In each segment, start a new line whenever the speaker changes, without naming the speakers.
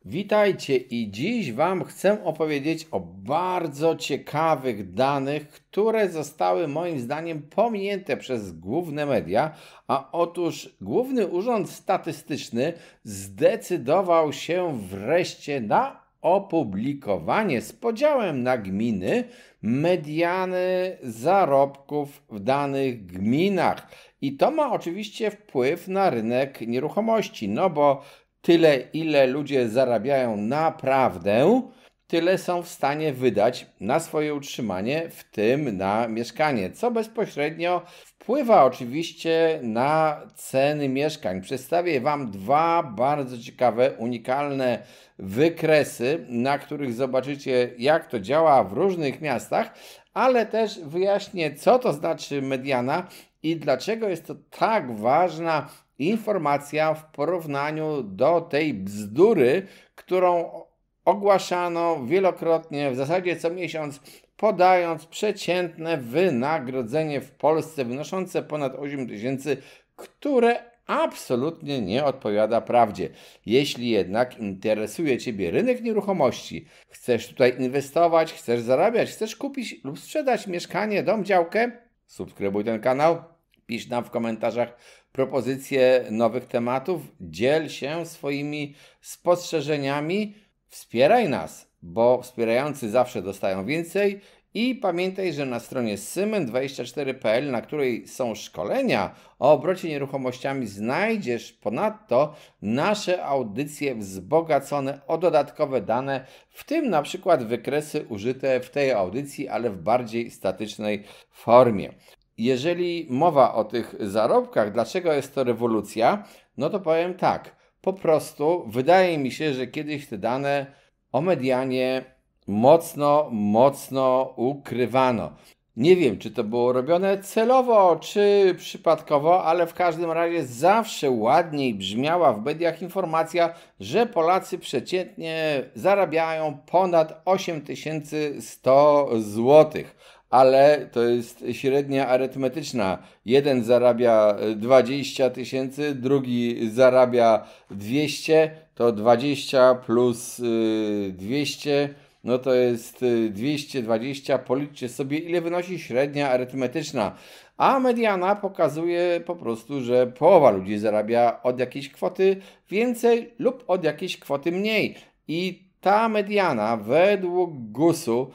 Witajcie i dziś Wam chcę opowiedzieć o bardzo ciekawych danych, które zostały moim zdaniem pominięte przez główne media, a otóż Główny Urząd Statystyczny zdecydował się wreszcie na opublikowanie z podziałem na gminy mediany zarobków w danych gminach. I to ma oczywiście wpływ na rynek nieruchomości, no bo tyle, ile ludzie zarabiają naprawdę, tyle są w stanie wydać na swoje utrzymanie, w tym na mieszkanie, co bezpośrednio wpływa oczywiście na ceny mieszkań. Przedstawię Wam dwa bardzo ciekawe, unikalne wykresy, na których zobaczycie, jak to działa w różnych miastach, ale też wyjaśnię, co to znaczy mediana i dlaczego jest to tak ważna informacja w porównaniu do tej bzdury, którą ogłaszano wielokrotnie, w zasadzie co miesiąc, podając przeciętne wynagrodzenie w Polsce wynoszące ponad 8 tysięcy, które absolutnie nie odpowiada prawdzie. Jeśli jednak interesuje Ciebie rynek nieruchomości, chcesz tutaj inwestować, chcesz zarabiać, chcesz kupić lub sprzedać mieszkanie, dom, działkę, subskrybuj ten kanał, pisz nam w komentarzach propozycje nowych tematów, dziel się swoimi spostrzeżeniami, wspieraj nas, bo wspierający zawsze dostają więcej i pamiętaj, że na stronie symen24.pl, na której są szkolenia o obrocie nieruchomościami, znajdziesz ponadto nasze audycje wzbogacone o dodatkowe dane, w tym na przykład wykresy użyte w tej audycji, ale w bardziej statycznej formie. Jeżeli mowa o tych zarobkach, dlaczego jest to rewolucja, no to powiem tak. Po prostu wydaje mi się, że kiedyś te dane o medianie mocno ukrywano. Nie wiem, czy to było robione celowo, czy przypadkowo, ale w każdym razie zawsze ładniej brzmiała w mediach informacja, że Polacy przeciętnie zarabiają ponad 8100 zł. Ale to jest średnia arytmetyczna. Jeden zarabia 20 tysięcy, drugi zarabia 200, to 20 plus 200, no to jest 220. Policzcie sobie, ile wynosi średnia arytmetyczna. A mediana pokazuje po prostu, że połowa ludzi zarabia od jakiejś kwoty więcej lub od jakiejś kwoty mniej. I ta mediana według GUS-u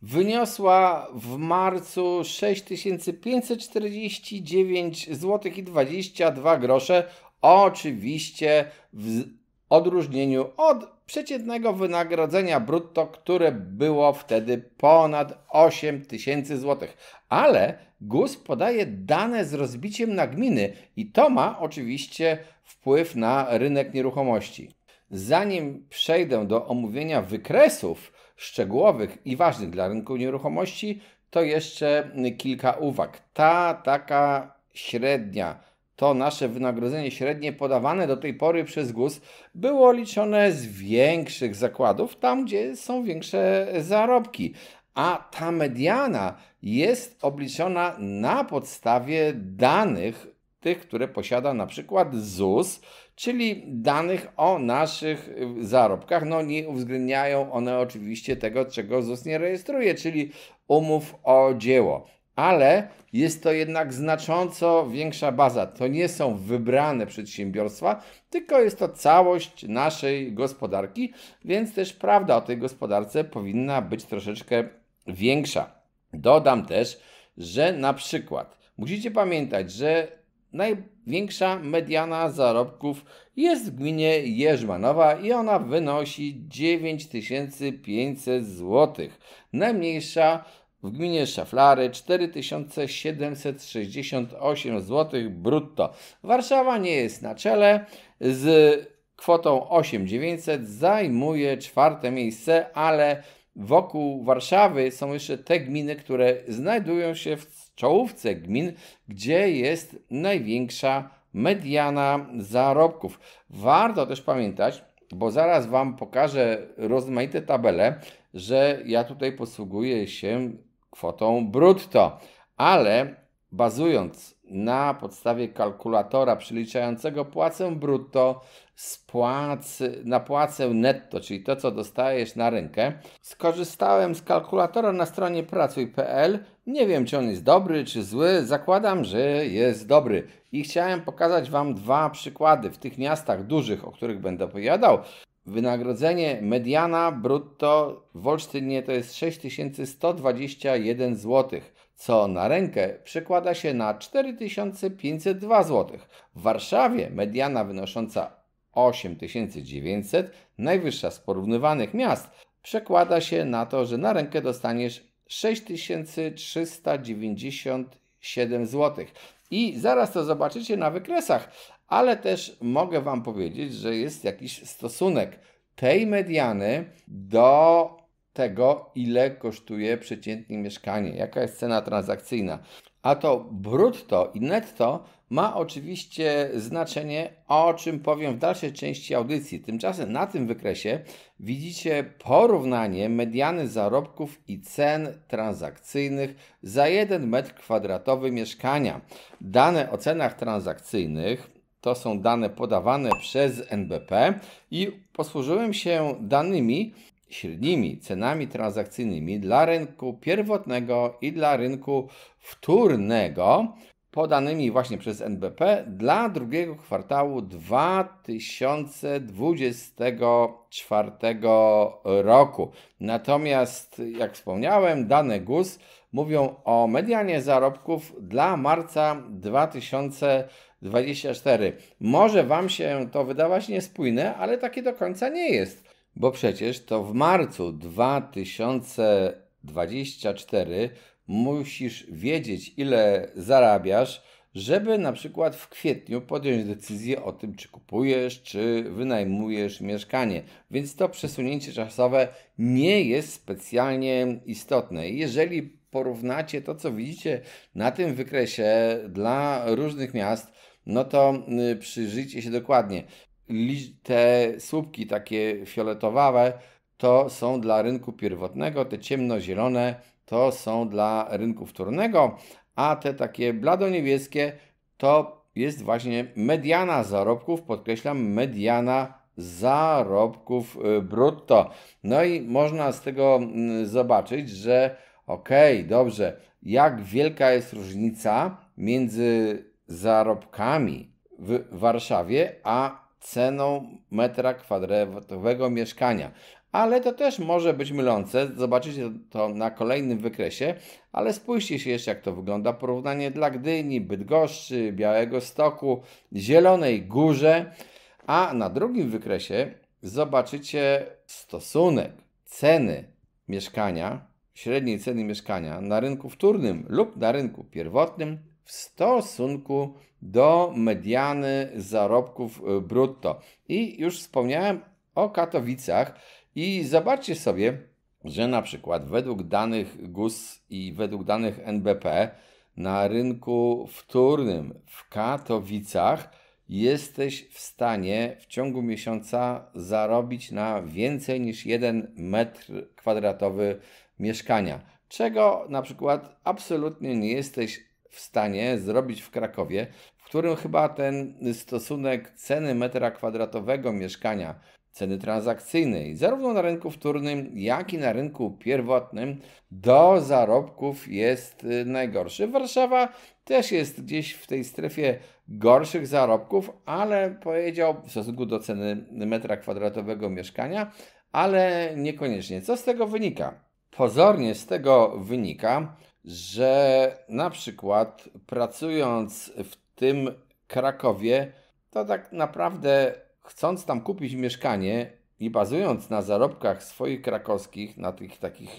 wyniosła w marcu 6549 zł i 22 grosze, oczywiście w odróżnieniu od przeciętnego wynagrodzenia brutto, które było wtedy ponad 8 tysięcy złotych. Ale GUS podaje dane z rozbiciem na gminy i to ma oczywiście wpływ na rynek nieruchomości. Zanim przejdę do omówienia wykresów szczegółowych i ważnych dla rynku nieruchomości, to jeszcze kilka uwag. Ta taka średnia, to nasze wynagrodzenie średnie podawane do tej pory przez GUS było liczone z większych zakładów, tam gdzie są większe zarobki. A ta mediana jest obliczona na podstawie danych tych, które posiada na przykład ZUS, czyli danych o naszych zarobkach. No nie uwzględniają one oczywiście tego, czego ZUS nie rejestruje, czyli umów o dzieło. Ale jest to jednak znacząco większa baza. To nie są wybrane przedsiębiorstwa, tylko jest to całość naszej gospodarki, więc też prawda o tej gospodarce powinna być troszeczkę większa. Dodam też, że na przykład musicie pamiętać, że największa mediana zarobków jest w gminie Jerzmanowa i ona wynosi 9500 zł. Najmniejsza w gminie Szaflary 4768 zł brutto. Warszawa nie jest na czele, z kwotą 8900 zajmuje czwarte miejsce, ale wokół Warszawy są jeszcze te gminy, które znajdują się w czołówce gmin, gdzie jest największa mediana zarobków. Warto też pamiętać, bo zaraz Wam pokażę rozmaite tabele, że ja tutaj posługuję się kwotą brutto, ale bazując na podstawie kalkulatora przeliczającego płacę brutto na płacę netto, czyli to, co dostajesz na rękę, skorzystałem z kalkulatora na stronie pracuj.pl. Nie wiem, czy on jest dobry, czy zły. Zakładam, że jest dobry. I chciałem pokazać Wam dwa przykłady w tych miastach dużych, o których będę opowiadał. Wynagrodzenie mediana brutto w Olsztynie to jest 6121 zł, co na rękę przekłada się na 4502 zł. W Warszawie mediana wynosząca 8900, najwyższa z porównywanych miast, przekłada się na to, że na rękę dostaniesz 6397 zł. I zaraz to zobaczycie na wykresach, ale też mogę Wam powiedzieć, że jest jakiś stosunek tej mediany do tego, ile kosztuje przeciętnie mieszkanie, jaka jest cena transakcyjna. A to brutto i netto ma oczywiście znaczenie, o czym powiem w dalszej części audycji. Tymczasem na tym wykresie widzicie porównanie mediany zarobków i cen transakcyjnych za 1 m2 mieszkania. Dane o cenach transakcyjnych to są dane podawane przez NBP i posłużyłem się danymi średnimi cenami transakcyjnymi dla rynku pierwotnego i dla rynku wtórnego, podanymi właśnie przez NBP dla drugiego kwartału 2024 roku. Natomiast, jak wspomniałem, dane GUS mówią o medianie zarobków dla marca 2024. Może Wam się to wydawać niespójne, ale takie do końca nie jest. Bo przecież to w marcu 2024 musisz wiedzieć, ile zarabiasz, żeby na przykład w kwietniu podjąć decyzję o tym, czy kupujesz, czy wynajmujesz mieszkanie. Więc to przesunięcie czasowe nie jest specjalnie istotne. Jeżeli porównacie to, co widzicie na tym wykresie dla różnych miast, no to przyjrzyjcie się dokładnie. Te słupki takie fioletowawe to są dla rynku pierwotnego, te ciemnozielone to są dla rynku wtórnego, a te takie bladoniebieskie to jest właśnie mediana zarobków, podkreślam, mediana zarobków brutto. No i można z tego zobaczyć, że dobrze, jak wielka jest różnica między zarobkami w Warszawie, a ceną metra kwadratowego mieszkania. Ale to też może być mylące. Zobaczycie to na kolejnym wykresie, ale spójrzcie się jeszcze, jak to wygląda. Porównanie dla Gdyni, Bydgoszczy, Białegostoku, Zielonej Górze. A na drugim wykresie zobaczycie stosunek ceny mieszkania, średniej ceny mieszkania na rynku wtórnym lub na rynku pierwotnym w stosunku do mediany zarobków brutto. I już wspomniałem o Katowicach i zobaczcie sobie, że na przykład według danych GUS i według danych NBP na rynku wtórnym w Katowicach jesteś w stanie w ciągu miesiąca zarobić na więcej niż 1 m2 mieszkania, czego na przykład absolutnie nie jesteś w stanie zrobić w Krakowie, w którym chyba ten stosunek ceny metra kwadratowego mieszkania, ceny transakcyjnej, zarówno na rynku wtórnym, jak i na rynku pierwotnym, do zarobków jest najgorszy. Warszawa też jest gdzieś w tej strefie gorszych zarobków, ale powiedział w stosunku do ceny metra kwadratowego mieszkania, ale niekoniecznie. Co z tego wynika? Pozornie z tego wynika, że na przykład pracując w tym Krakowie, to tak naprawdę chcąc tam kupić mieszkanie i bazując na zarobkach swoich krakowskich, na tych takich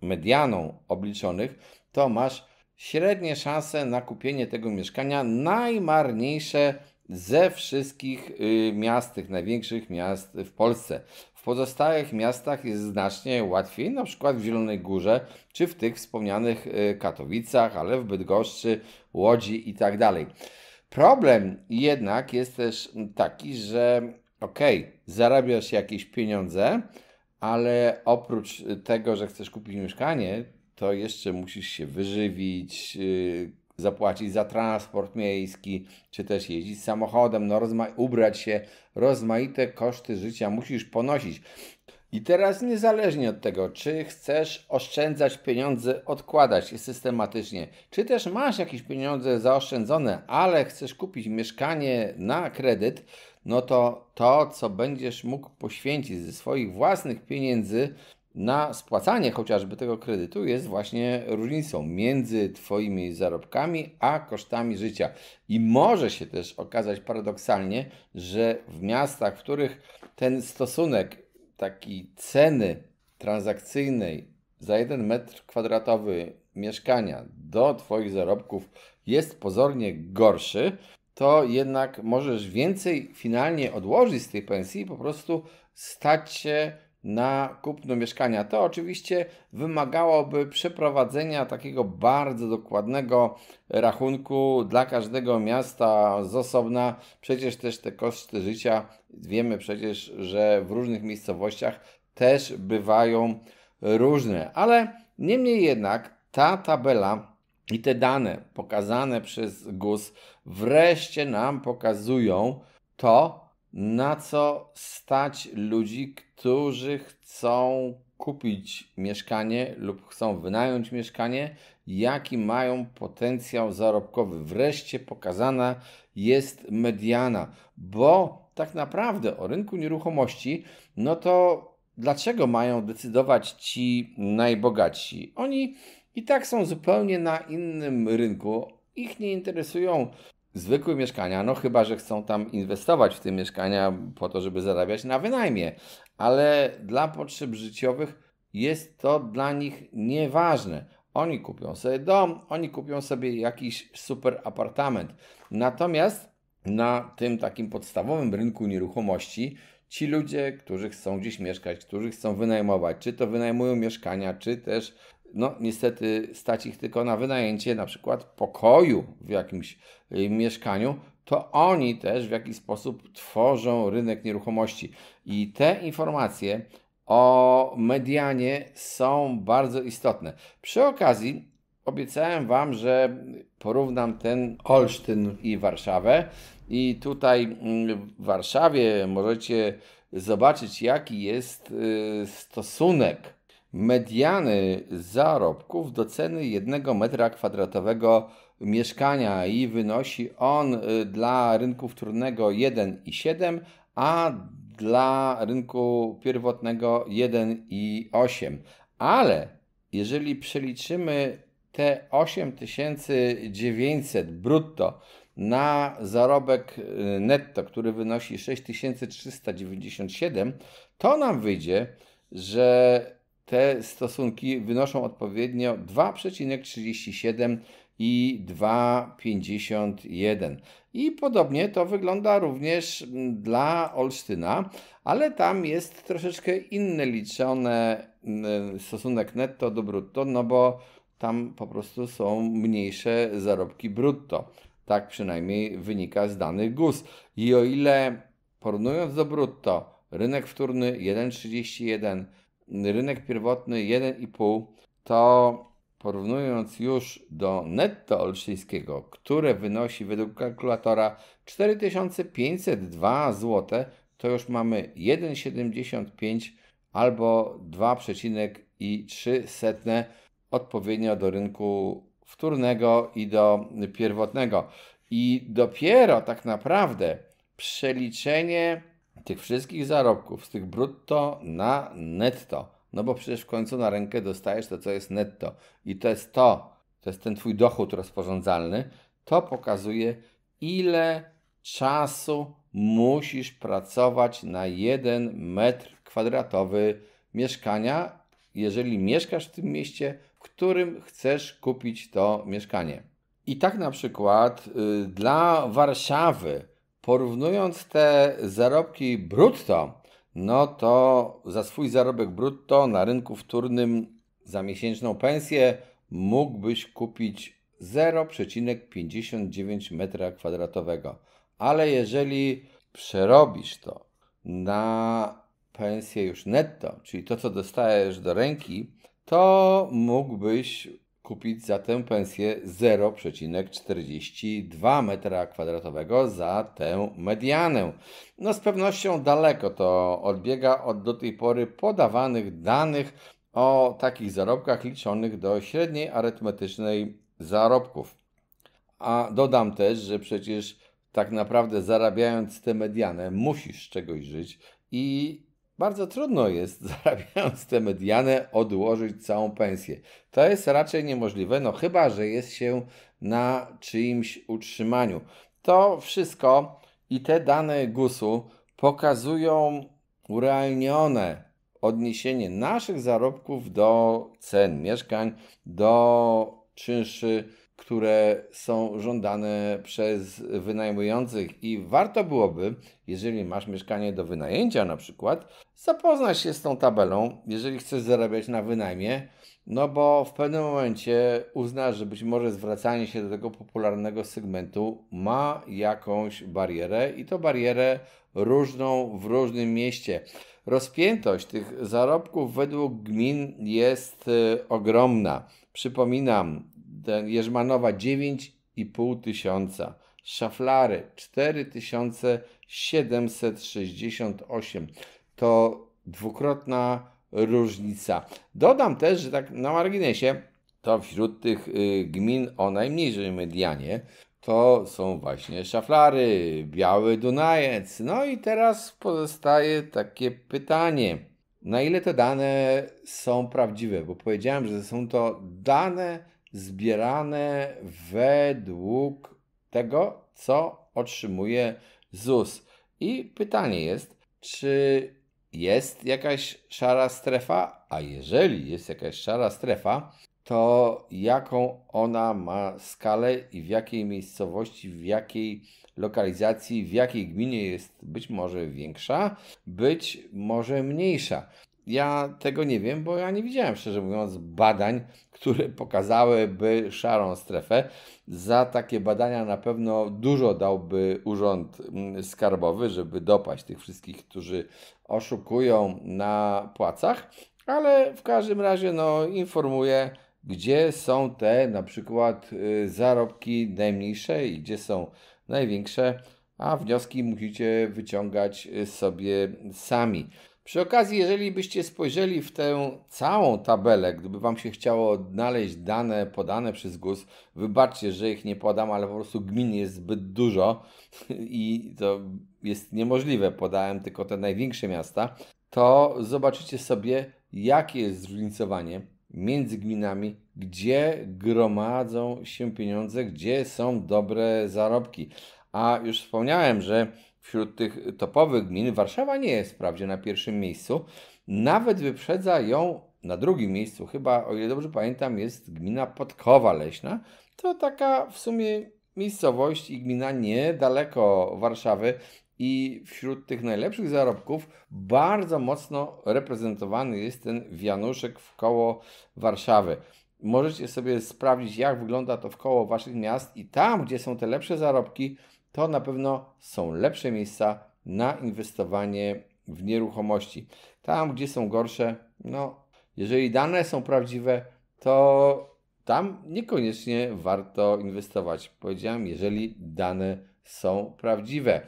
medianą obliczonych, to masz średnie szanse na kupienie tego mieszkania najmarniejsze ze wszystkich miast, tych największych miast w Polsce. W pozostałych miastach jest znacznie łatwiej, na przykład w Zielonej Górze, czy w tych wspomnianych Katowicach, ale w Bydgoszczy, Łodzi i tak dalej. Problem jednak jest też taki, że zarabiasz jakieś pieniądze, ale oprócz tego, że chcesz kupić mieszkanie, to jeszcze musisz się wyżywić, zapłacić za transport miejski, czy też jeździć samochodem, no ubrać się, rozmaite koszty życia musisz ponosić. I teraz niezależnie od tego, czy chcesz oszczędzać pieniądze, odkładać je systematycznie, czy też masz jakieś pieniądze zaoszczędzone, ale chcesz kupić mieszkanie na kredyt, no to, co będziesz mógł poświęcić ze swoich własnych pieniędzy na spłacanie chociażby tego kredytu, jest właśnie różnicą między Twoimi zarobkami a kosztami życia. I może się też okazać paradoksalnie, że w miastach, w których ten stosunek takiej ceny transakcyjnej za 1 metr kwadratowy mieszkania do Twoich zarobków jest pozornie gorszy, to jednak możesz więcej finalnie odłożyć z tej pensji i po prostu stać się na kupno mieszkania. To oczywiście wymagałoby przeprowadzenia takiego bardzo dokładnego rachunku dla każdego miasta z osobna. Przecież też te koszty życia, wiemy przecież, że w różnych miejscowościach też bywają różne. Ale niemniej jednak ta tabela i te dane pokazane przez GUS wreszcie nam pokazują to, na co stać ludzi, którzy chcą kupić mieszkanie lub chcą wynająć mieszkanie, jaki mają potencjał zarobkowy. Wreszcie pokazana jest mediana, bo tak naprawdę o rynku nieruchomości, no to dlaczego mają decydować ci najbogatsi? Oni i tak są zupełnie na innym rynku. Ich nie interesują zwykłe mieszkania, no chyba że chcą tam inwestować w te mieszkania po to, żeby zarabiać na wynajmie, ale dla potrzeb życiowych jest to dla nich nieważne. Oni kupią sobie dom, oni kupią sobie jakiś super apartament. Natomiast na tym takim podstawowym rynku nieruchomości ci ludzie, którzy chcą gdzieś mieszkać, którzy chcą wynajmować, czy to wynajmują mieszkania, czy też no niestety stać ich tylko na wynajęcie na przykład pokoju w jakimś mieszkaniu, to oni też w jakiś sposób tworzą rynek nieruchomości. I te informacje o medianie są bardzo istotne. Przy okazji obiecałem Wam, że porównam ten Olsztyn i Warszawę. I tutaj w Warszawie możecie zobaczyć, jaki jest stosunek mediany zarobków do ceny 1 metra kwadratowego mieszkania i wynosi on dla rynku wtórnego 1,7, a dla rynku pierwotnego 1,8. Ale jeżeli przeliczymy te 8900 brutto na zarobek netto, który wynosi 6397, to nam wyjdzie, że te stosunki wynoszą odpowiednio 2,37 i 2,51. I podobnie to wygląda również dla Olsztyna, ale tam jest troszeczkę inny liczony stosunek netto do brutto, no bo tam po prostu są mniejsze zarobki brutto. Tak przynajmniej wynika z danych GUS. I o ile porównując do brutto, rynek wtórny 1,31, rynek pierwotny 1,5, to porównując już do netto olsztyńskiego, które wynosi według kalkulatora 4502 zł, to już mamy 1,75 albo 2,3 odpowiednio do rynku wtórnego i do pierwotnego. I dopiero tak naprawdę przeliczenie tych wszystkich zarobków z tych brutto na netto, no bo przecież w końcu na rękę dostajesz to, co jest netto i to jest ten twój dochód rozporządzalny, to pokazuje, ile czasu musisz pracować na 1 metr kwadratowy mieszkania, jeżeli mieszkasz w tym mieście, w którym chcesz kupić to mieszkanie. I tak na przykład dla Warszawy, porównując te zarobki brutto, no to za swój zarobek brutto na rynku wtórnym za miesięczną pensję mógłbyś kupić 0,59 m2. Ale jeżeli przerobisz to na pensję już netto, czyli to, co dostajesz do ręki, to mógłbyś kupić za tę pensję 0,42 m2 za tę medianę. No z pewnością daleko to odbiega od do tej pory podawanych danych o takich zarobkach liczonych do średniej arytmetycznej zarobków. A dodam też, że przecież tak naprawdę zarabiając tę medianę musisz z czegoś żyć i bardzo trudno jest, zarabiając tę medianę, odłożyć całą pensję. To jest raczej niemożliwe, no chyba że jest się na czyimś utrzymaniu. To wszystko i te dane GUS-u pokazują urealnione odniesienie naszych zarobków do cen mieszkań, do czynszy, które są żądane przez wynajmujących i warto byłoby, jeżeli masz mieszkanie do wynajęcia na przykład, zapoznać się z tą tabelą, jeżeli chcesz zarabiać na wynajmie, no bo w pewnym momencie uznasz, że być może zwracanie się do tego popularnego segmentu ma jakąś barierę i to barierę różną w różnym mieście. Rozpiętość tych zarobków według gmin jest ogromna. Przypominam, Jerzmanowa 9,5 tysiąca, Szaflary 4768. To dwukrotna różnica. Dodam też, że tak na marginesie, to wśród tych gmin o najmniejszej medianie to są właśnie Szaflary, Biały Dunajec. No i teraz pozostaje takie pytanie. Na ile te dane są prawdziwe? Bo powiedziałem, że są to dane zbierane według tego, co otrzymuje ZUS. I pytanie jest, czy jest jakaś szara strefa? A jeżeli jest jakaś szara strefa, to jaką ona ma skalę i w jakiej miejscowości, w jakiej lokalizacji, w jakiej gminie jest być może większa, być może mniejsza. Ja tego nie wiem, bo ja nie widziałem, szczerze mówiąc, badań, które pokazałyby szarą strefę. Za takie badania na pewno dużo dałby Urząd Skarbowy, żeby dopaść tych wszystkich, którzy oszukują na płacach, ale w każdym razie informuję, gdzie są te na przykład zarobki najmniejsze i gdzie są największe, a wnioski musicie wyciągać sobie sami. Przy okazji, jeżeli byście spojrzeli w tę całą tabelę, gdyby Wam się chciało odnaleźć dane podane przez GUS, wybaczcie, że ich nie podam, ale po prostu gmin jest zbyt dużo i to jest niemożliwe, podałem tylko te największe miasta, to zobaczycie sobie, jakie jest zróżnicowanie między gminami, gdzie gromadzą się pieniądze, gdzie są dobre zarobki. A już wspomniałem, że wśród tych topowych gmin Warszawa nie jest wprawdzie na pierwszym miejscu, nawet wyprzedza ją na drugim miejscu, chyba o ile dobrze pamiętam, jest gmina Podkowa Leśna. To taka w sumie miejscowość i gmina niedaleko Warszawy i wśród tych najlepszych zarobków bardzo mocno reprezentowany jest ten wianuszek wkoło Warszawy. Możecie sobie sprawdzić, jak wygląda to wkoło waszych miast i tam, gdzie są te lepsze zarobki, to na pewno są lepsze miejsca na inwestowanie w nieruchomości. Tam, gdzie są gorsze, jeżeli dane są prawdziwe, to tam niekoniecznie warto inwestować. Powiedziałem, jeżeli dane są prawdziwe.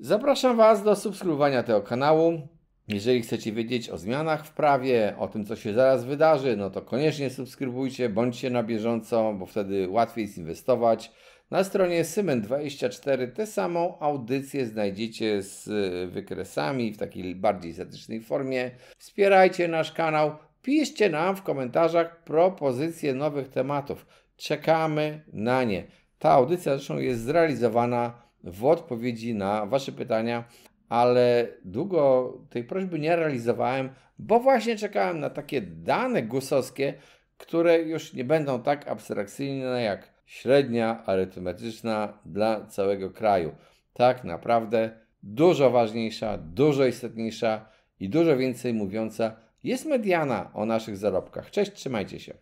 Zapraszam Was do subskrybowania tego kanału. Jeżeli chcecie wiedzieć o zmianach w prawie, o tym, co się zaraz wydarzy, to koniecznie subskrybujcie, bądźcie na bieżąco, bo wtedy łatwiej jest inwestować. Na stronie Symen24 tę samą audycję znajdziecie z wykresami w takiej bardziej statycznej formie. Wspierajcie nasz kanał, piszcie nam w komentarzach propozycje nowych tematów. Czekamy na nie. Ta audycja zresztą jest zrealizowana w odpowiedzi na Wasze pytania, ale długo tej prośby nie realizowałem, bo właśnie czekałem na takie dane GUS-owskie, które już nie będą tak abstrakcyjne jak średnia arytmetyczna dla całego kraju. Tak naprawdę dużo ważniejsza, dużo istotniejsza i dużo więcej mówiąca jest mediana o naszych zarobkach. Cześć, trzymajcie się.